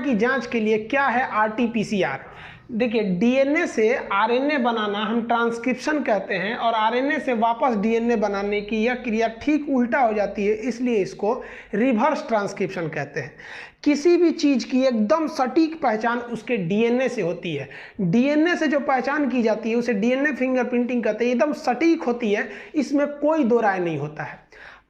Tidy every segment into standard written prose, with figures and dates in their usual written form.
की जांच के लिए क्या है आरटीपीसीआर। देखिए, डीएनए से आरएनए बनाना हम ट्रांसक्रिप्शन कहते हैं, और आरएनए से वापस डीएनए बनाने की यह क्रिया ठीक उल्टा हो जाती है, इसलिए इसको रिवर्स ट्रांसक्रिप्शन कहते हैं। किसी भी चीज़ की एकदम सटीक पहचान उसके डीएनए से होती है। डीएनए से जो पहचान की जाती है उसे डीएनए फिंगरप्रिंटिंग कहते हैं, एकदम सटीक होती है, इसमें कोई दो राय नहीं होता है।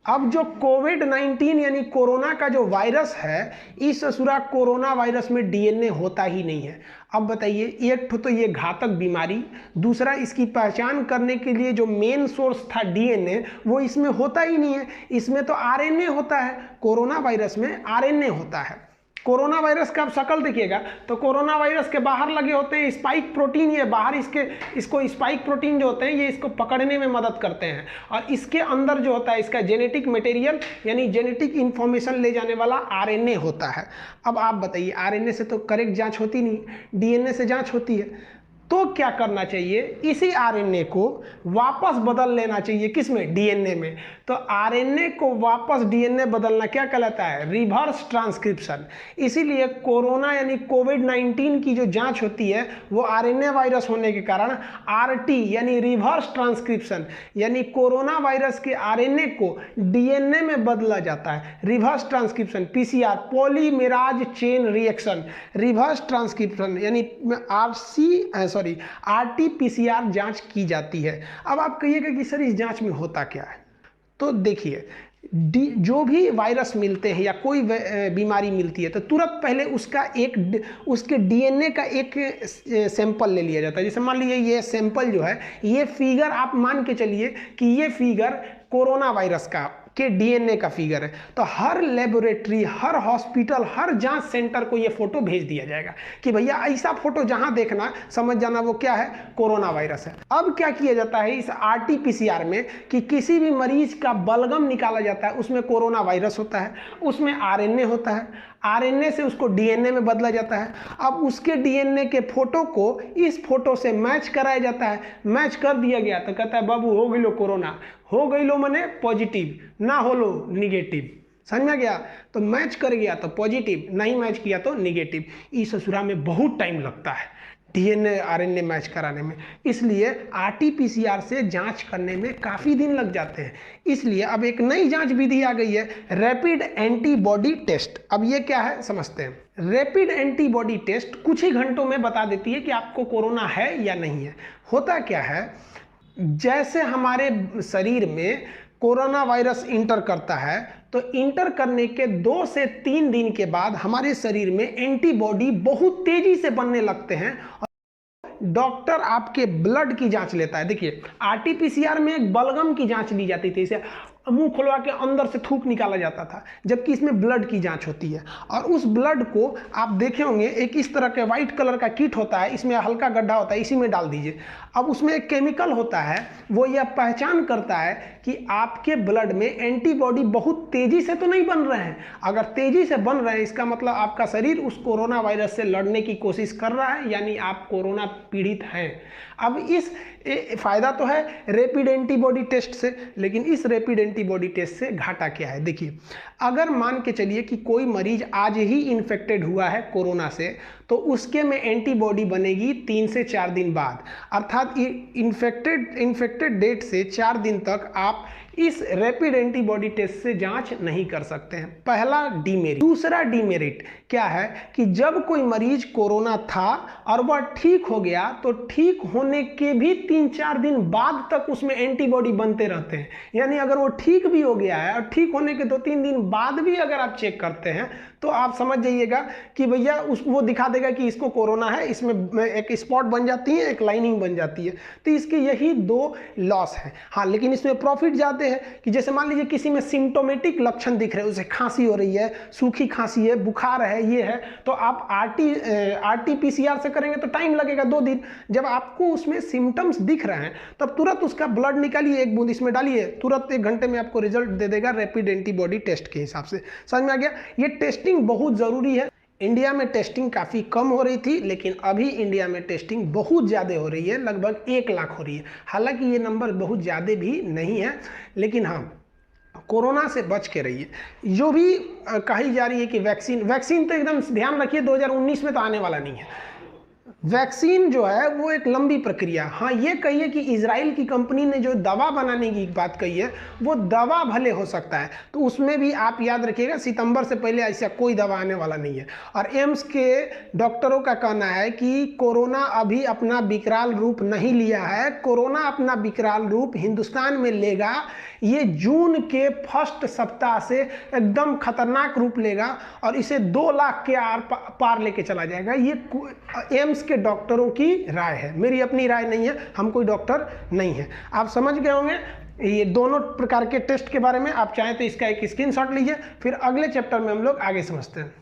अब जो कोविड-19 यानी कोरोना का जो वायरस है, इस ससुरा कोरोना वायरस में डीएनए होता ही नहीं है। अब बताइए, एक तो ये घातक बीमारी, दूसरा इसकी पहचान करने के लिए जो मेन सोर्स था डीएनए, वो इसमें होता ही नहीं है। इसमें तो आरएनए होता है, कोरोना वायरस में आरएनए होता है। कोरोना वायरस का आप शक्ल देखिएगा तो कोरोना वायरस के बाहर लगे होते हैं स्पाइक प्रोटीन, ये बाहर इसको स्पाइक प्रोटीन जो होते हैं ये इसको पकड़ने में मदद करते हैं, और इसके अंदर जो होता है इसका जेनेटिक मटेरियल यानी जेनेटिक इंफॉर्मेशन ले जाने वाला आरएनए होता है। अब आप बताइए, आरएनए से तो करेक्ट जांच होती नहीं, डीएनए से जांच होती है, तो क्या करना चाहिए, इसी आरएनए को वापस बदल लेना चाहिए, किसमें, डीएनए में। तो आरएनए को वापस डीएनए बदलना क्या कहलाता है, रिवर्स ट्रांसक्रिप्शन। इसीलिए कोरोना यानी कोविड-19 की जो जांच होती है वो आरएनए वायरस होने के कारण आरटी यानी रिवर्स ट्रांसक्रिप्शन यानी कोरोना वायरस के आरएनए को डीएनए में बदला जाता है। Reverse transcription PCR, polymerase chain reaction, reverse transcription यानी आरटीपीसीआर जांच की जाती है। अब आप कहिएगा कि सर इस जांच में होता क्या है, तो देखिए, जो भी वायरस मिलते हैं या कोई बीमारी मिलती है तो तुरंत पहले उसके डीएनए का एक सैंपल ले लिया जाता है। जैसे मान लीजिए ये सैंपल जो है, ये फिगर आप मान के चलिए कि ये फिगर कोरोना वायरस के डीएनए का फिगर है, तो हर लेबोरेटरी, हर हॉस्पिटल, हर जांच सेंटर को ये फोटो भेज दिया जाएगा कि भैया ऐसा फोटो जहां देखना समझ जाना वो क्या है, कोरोना वायरस है। अब क्या किया जाता है इस आरटीपीसीआर में कि किसी भी मरीज का बलगम निकाला जाता है, उसमें कोरोना वायरस होता है, उसमें आरएनए होता है, आरएनए से उसको डीएनए में बदला जाता है। अब उसके डीएनए के फोटो को इस फोटो से मैच कराया जाता है, मैच कर दिया गया तो कहता है बाबू हो गई लो कोरोना, हो गई लो मने पॉजिटिव, ना हो लो निगेटिव। समझ में गया, तो मैच कर गया तो पॉजिटिव, नहीं मैच किया तो निगेटिव। इस ससुरा में बहुत टाइम लगता है डीएनए आरएनए मैच कराने में, इसलिए आरटीपीसीआर से जांच करने में काफ़ी दिन लग जाते हैं। इसलिए अब एक नई जांच विधि आ गई है, रैपिड एंटीबॉडी टेस्ट। अब ये क्या है समझते हैं। रैपिड एंटीबॉडी टेस्ट कुछ ही घंटों में बता देती है कि आपको कोरोना है या नहीं है। होता क्या है, जैसे हमारे शरीर में कोरोना वायरस इंटर करता है तो इंटर करने के 2 से 3 दिन के बाद हमारे शरीर में एंटीबॉडी बहुत तेजी से बनने लगते हैं। डॉक्टर आपके ब्लड की जांच लेता है। देखिए, आरटीपीसीआर में एक बलगम की जांच ली जाती थी, इसे मुंह खुलवा के अंदर से थूक निकाला जाता था, जबकि इसमें ब्लड की जांच होती है। और उस ब्लड को आप देखे होंगे, एक इस तरह के व्हाइट कलर का किट होता है, इसमें हल्का गड्ढा होता है, इसी में डाल दीजिए। अब उसमें एक केमिकल होता है, वो यह पहचान करता है कि आपके ब्लड में एंटीबॉडी बहुत तेजी से तो नहीं बन रहे हैं। अगर तेजी से बन रहे हैं इसका मतलब आपका शरीर उस कोरोना वायरस से लड़ने की कोशिश कर रहा है, यानी आप कोरोना पीड़ित हैं। अब इस फायदा तो है रैपिड एंटीबॉडी टेस्ट से, लेकिन इस रैपिड एंटीबॉडी टेस्ट से घाटा क्या है। देखिए, अगर मान के चलिए कि कोई मरीज आज ही इन्फेक्टेड हुआ है कोरोना से, तो उसके में एंटीबॉडी बनेगी 3 से 4 दिन बाद, अर्थात इन्फेक्टेड डेट से 4 दिन तक आप इस रैपिड एंटीबॉडी टेस्ट से जांच नहीं कर सकते हैं। पहला डीमेरिट। दूसरा डीमेरिट क्या है कि जब कोई मरीज कोरोना था और वह ठीक हो गया तो ठीक होने के भी 3-4 दिन बाद तक उसमें एंटीबॉडी बनते रहते हैं। यानी अगर वो ठीक भी हो गया है और ठीक होने के 2-3 दिन बाद भी अगर आप चेक करते हैं तो आप समझ जाइएगा कि भैया वो दिखा देगा कि इसको कोरोना है, इसमें एक स्पॉट बन जाती है, एक लाइनिंग बन जाती है। तो इसके यही 2 लॉस हैं। हाँ, लेकिन इसमें प्रॉफिट ज़्यादा है कि जैसे मान लीजिए किसी में सिम्टोमेटिक लक्षण दिख रहे हैं, उसे खांसी हो रही है, सूखी खांसी है, बुखार है, ये है, तो आप आरटीपीसीआर से करेंगे तो टाइम लगेगा 2 दिन। जब आपको उसमें सिम्टम्स दिख रहे हैं तब तुरंत उसका ब्लड निकालिए, 1 बूंद इसमें डालिए, तुरंत 1 घंटे में आपको रिजल्ट दे देगा रैपिड एंटीबॉडी टेस्ट के हिसाब से। समझ में आ गया। ये टेस्टिंग बहुत ज़रूरी है। इंडिया में टेस्टिंग काफ़ी कम हो रही थी, लेकिन अभी इंडिया में टेस्टिंग बहुत ज़्यादा हो रही है, लगभग 1 लाख हो रही है। हालांकि ये नंबर बहुत ज़्यादा भी नहीं है, लेकिन हाँ, कोरोना से बच के रहिए। जो भी कही जा रही है कि वैक्सीन तो एकदम ध्यान रखिए 2019 में तो आने वाला नहीं है। वैक्सीन जो है वो एक लंबी प्रक्रिया। हाँ, ये कहिए कि इजराइल की कंपनी ने जो दवा बनाने की बात कही है, वो दवा भले हो सकता है, तो उसमें भी आप याद रखिएगा सितंबर से पहले ऐसा कोई दवा आने वाला नहीं है। और एम्स के डॉक्टरों का कहना है कि कोरोना अभी अपना विकराल रूप नहीं लिया है, कोरोना अपना विकराल रूप हिंदुस्तान में लेगा। ये जून के फर्स्ट सप्ताह से एकदम खतरनाक रूप लेगा और इसे 2 लाख के पार लेके चला जाएगा। ये एम्स के डॉक्टरों की राय है, मेरी अपनी राय नहीं है, हम कोई डॉक्टर नहीं है। आप समझ गए होंगे ये दोनों प्रकार के टेस्ट के बारे में। आप चाहें तो इसका एक स्क्रीनशॉट लीजिए, फिर अगले चैप्टर में हम लोग आगे समझते हैं।